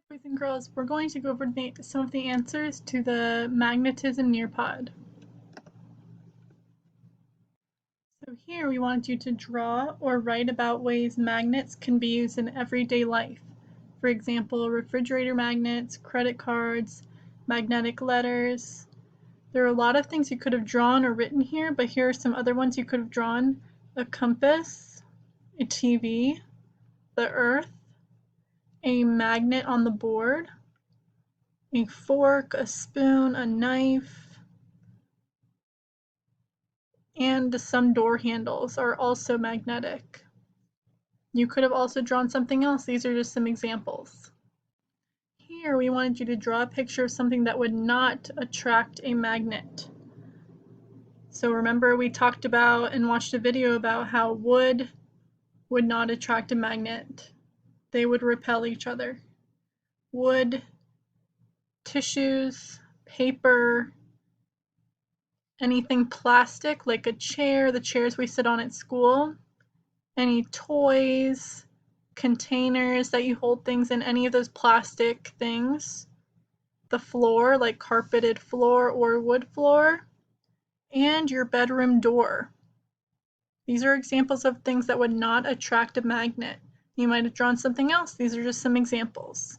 Boys and girls, we're going to go over some of the answers to the magnetism Nearpod. So here we want you to draw or write about ways magnets can be used in everyday life. For example, refrigerator magnets, credit cards, magnetic letters. There are a lot of things you could have drawn or written here, but here are some other ones you could have drawn: a compass, a TV, the earth, a magnet on the board, a fork, a spoon, a knife, and some door handles are also magnetic. You could have also drawn something else. These are just some examples. Here we wanted you to draw a picture of something that would not attract a magnet. So remember we talked about and watched a video about how wood would not attract a magnet. They would repel each other. Wood, tissues, paper, anything plastic like a chair, the chairs we sit on at school, any toys, containers that you hold things in, any of those plastic things, the floor like carpeted floor or wood floor, and your bedroom door. These are examples of things that would not attract a magnet. You might have drawn something else. These are just some examples.